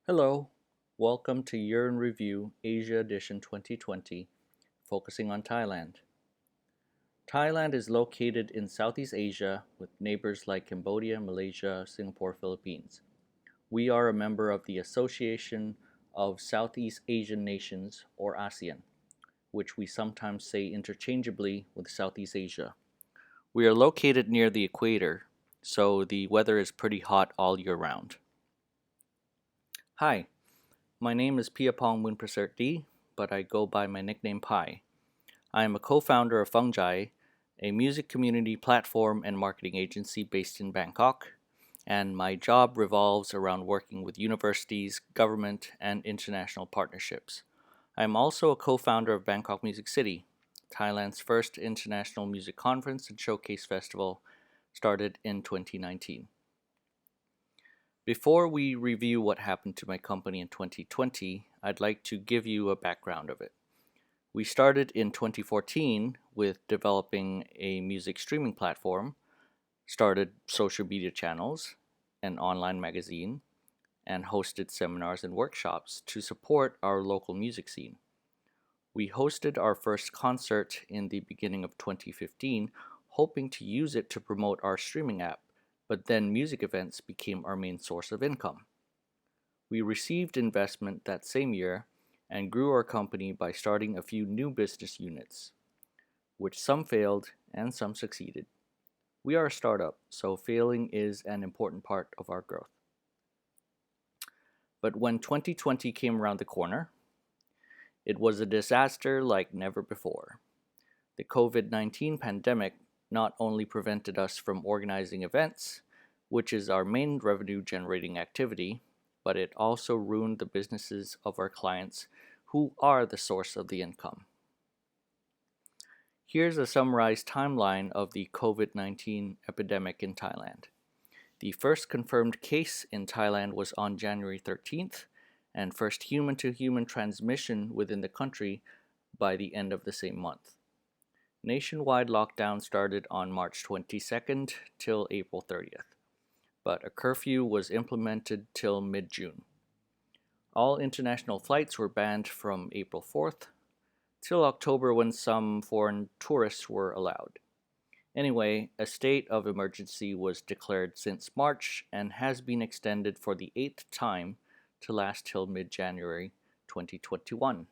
Hello, welcome to Year in Review Asia Edition 2020, focusing on Thailand. Thailand is located in Southeast Asia with neighbors like Cambodia, Malaysia, Singapore, Philippines. We are a member of the Association of Southeast Asian Nations, or ASEAN, which we sometimes say interchangeably with Southeast Asia. We are located near the equator, so the weather is pretty hot all year round. Hi, my name is Piyapong Winpraserti, but I go by my nickname Pi. I am a co-founder of Fungjai, a music community platform and marketing agency based in Bangkok, and my job revolves around working with universities, government, and international partnerships. I am also a co-founder of Bangkok Music City, Thailand's first international music conference and showcase festival, started in 2019. Before we review what happened to my company in 2020, I'd like to give you a background of it. We started in 2014 with developing a music streaming platform, started social media channels, an online magazine, and hosted seminars and workshops to support our local music scene. We hosted our first concert in the beginning of 2015, hoping to use it to promote our streaming app, but then music events became our main source of income. We received investment that same year and grew our company by starting a few new business units, which some failed and some succeeded. We are a startup, so failing is an important part of our growth. But when 2020 came around the corner, it was a disaster like never before. The COVID-19 pandemic not only prevented us from organizing events, which is our main revenue generating activity, but it also ruined the businesses of our clients who are the source of the income. Here's a summarized timeline of the COVID-19 epidemic in Thailand. The first confirmed case in Thailand was on January 13th, and first human-to-human transmission within the country by the end of the same month. Nationwide lockdown started on March 22nd till April 30th, but a curfew was implemented till mid-June. All international flights were banned from April 4th till October when some foreign tourists were allowed. Anyway, a state of emergency was declared since March and has been extended for the 8th time to last till mid-January 2021.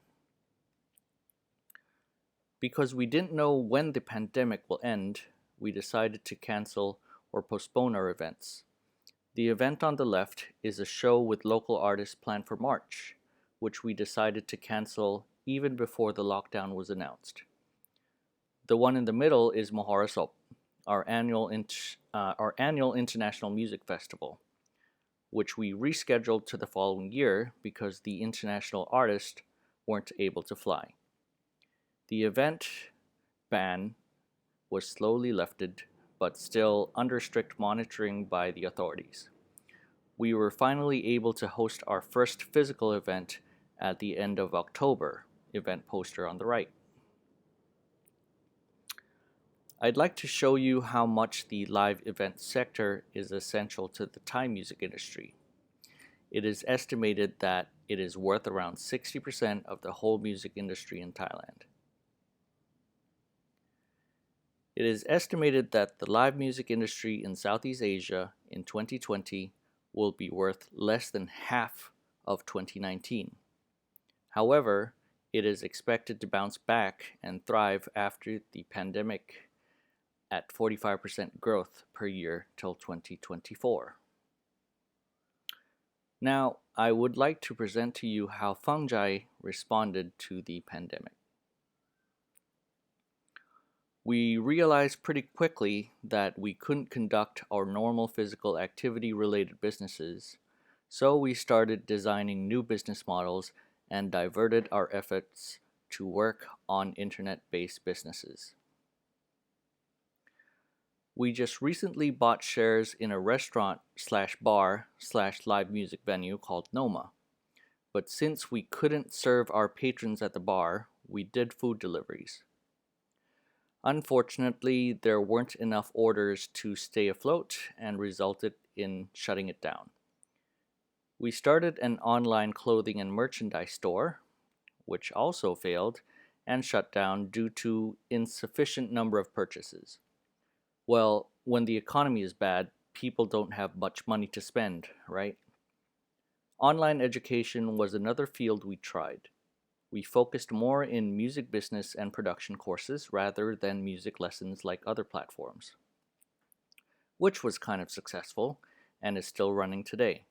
Because we didn't know when the pandemic will end, we decided to cancel or postpone our events. The event on the left is a show with local artists planned for March, which we decided to cancel even before the lockdown was announced. The one in the middle is Mahorasop, our annual international music festival, which we rescheduled to the following year because the international artists weren't able to fly. The event ban was slowly lifted, but still under strict monitoring by the authorities. We were finally able to host our first physical event at the end of October, event poster on the right. I'd like to show you how much the live event sector is essential to the Thai music industry. It is estimated that it is worth around 60% of the whole music industry in Thailand. It is estimated that the live music industry in Southeast Asia in 2020 will be worth less than half of 2019. However, it is expected to bounce back and thrive after the pandemic at 45% growth per year till 2024. Now, I would like to present to you how Fungjai responded to the pandemic. We realized pretty quickly that we couldn't conduct our normal physical activity related businesses, so we started designing new business models and diverted our efforts to work on internet-based businesses. We just recently bought shares in a restaurant/bar/live music venue called Noma, but since we couldn't serve our patrons at the bar, we did food deliveries. Unfortunately, there weren't enough orders to stay afloat and resulted in shutting it down. We started an online clothing and merchandise store, which also failed and shut down due to insufficient number of purchases. Well, when the economy is bad, people don't have much money to spend, right? Online education was another field we tried. We focused more in music business and production courses rather than music lessons like other platforms, which was kind of successful and is still running today.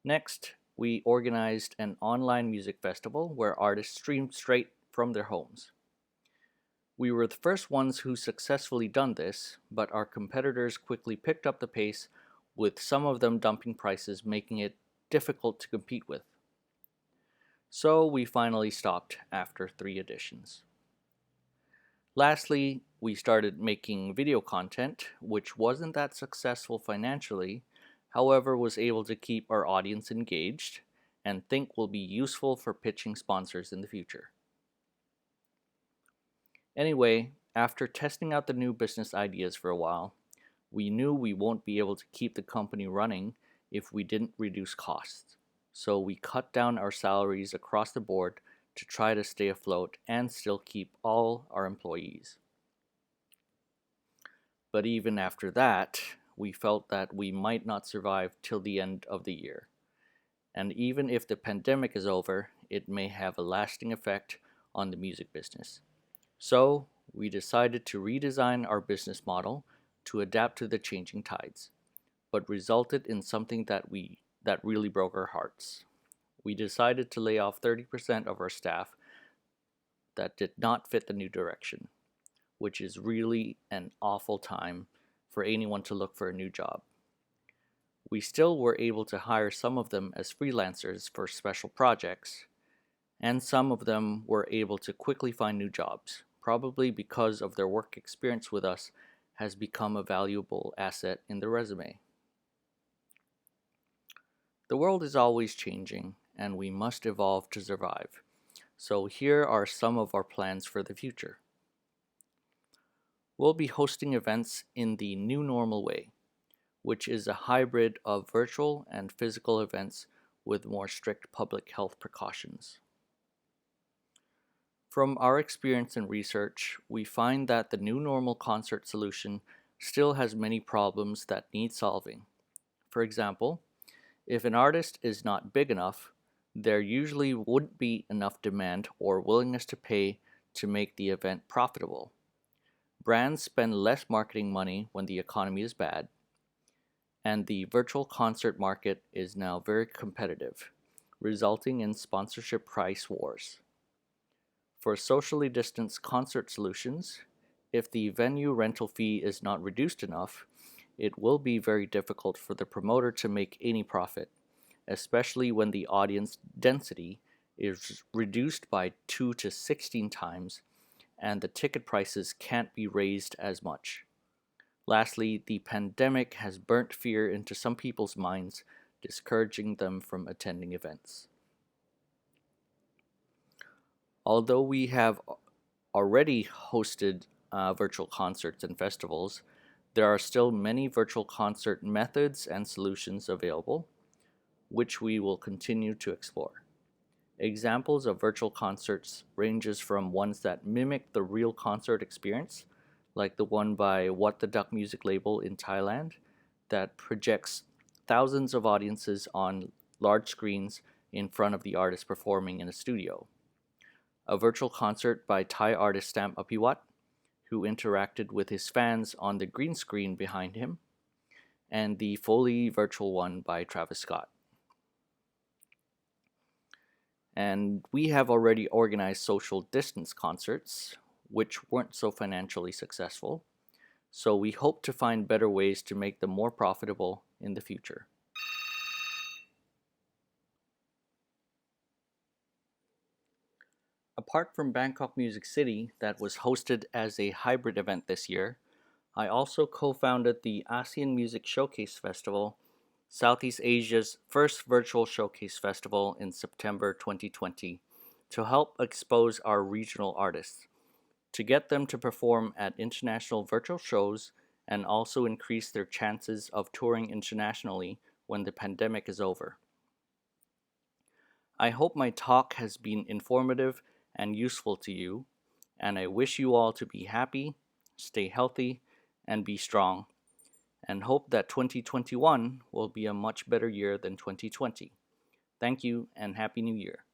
Next, we organized an online music festival where artists streamed straight from their homes. We were the first ones who successfully done this, but our competitors quickly picked up the pace, with some of them dumping prices, making it difficult to compete with. So we finally stopped after 3 editions. Lastly, we started making video content, which wasn't that successful financially, however, was able to keep our audience engaged and think will be useful for pitching sponsors in the future. Anyway, after testing out the new business ideas for a while, we knew we won't be able to keep the company running if we didn't reduce costs. So we cut down our salaries across the board to try to stay afloat and still keep all our employees. But even after that, we felt that we might not survive till the end of the year. And even if the pandemic is over, it may have a lasting effect on the music business. So, we decided to redesign our business model to adapt to the changing tides, but resulted in something that really broke our hearts. We decided to lay off 30% of our staff that did not fit the new direction, which is really an awful time for anyone to look for a new job. We still were able to hire some of them as freelancers for special projects, and some of them were able to quickly find new jobs, probably because of their work experience with us has become a valuable asset in the resume. The world is always changing, and we must evolve to survive. So here are some of our plans for the future. We'll be hosting events in the new normal way, which is a hybrid of virtual and physical events with more strict public health precautions. From our experience and research, we find that the new normal concert solution still has many problems that need solving. For example, if an artist is not big enough, there usually wouldn't be enough demand or willingness to pay to make the event profitable. Brands spend less marketing money when the economy is bad, and the virtual concert market is now very competitive, resulting in sponsorship price wars. For socially distanced concert solutions, if the venue rental fee is not reduced enough, it will be very difficult for the promoter to make any profit, especially when the audience density is reduced by 2 to 16 times and the ticket prices can't be raised as much. Lastly, the pandemic has burnt fear into some people's minds, discouraging them from attending events. Although we have already hosted virtual concerts and festivals, there are still many virtual concert methods and solutions available, which we will continue to explore. Examples of virtual concerts ranges from ones that mimic the real concert experience, like the one by What the Duck music label in Thailand, that projects thousands of audiences on large screens in front of the artist performing in a studio. A virtual concert by Thai artist Stamp Apiwat, who interacted with his fans on the green screen behind him, and the fully virtual one by Travis Scott. And we have already organized social distance concerts, which weren't so financially successful, so we hope to find better ways to make them more profitable in the future. Apart from Bangkok Music City, that was hosted as a hybrid event this year, I also co-founded the ASEAN Music Showcase Festival, Southeast Asia's first virtual showcase festival in September 2020, to help expose our regional artists, to get them to perform at international virtual shows and also increase their chances of touring internationally when the pandemic is over. I hope my talk has been informative and useful to you, and I wish you all to be happy, stay healthy, and be strong, and hope that 2021 will be a much better year than 2020. Thank you and Happy New Year.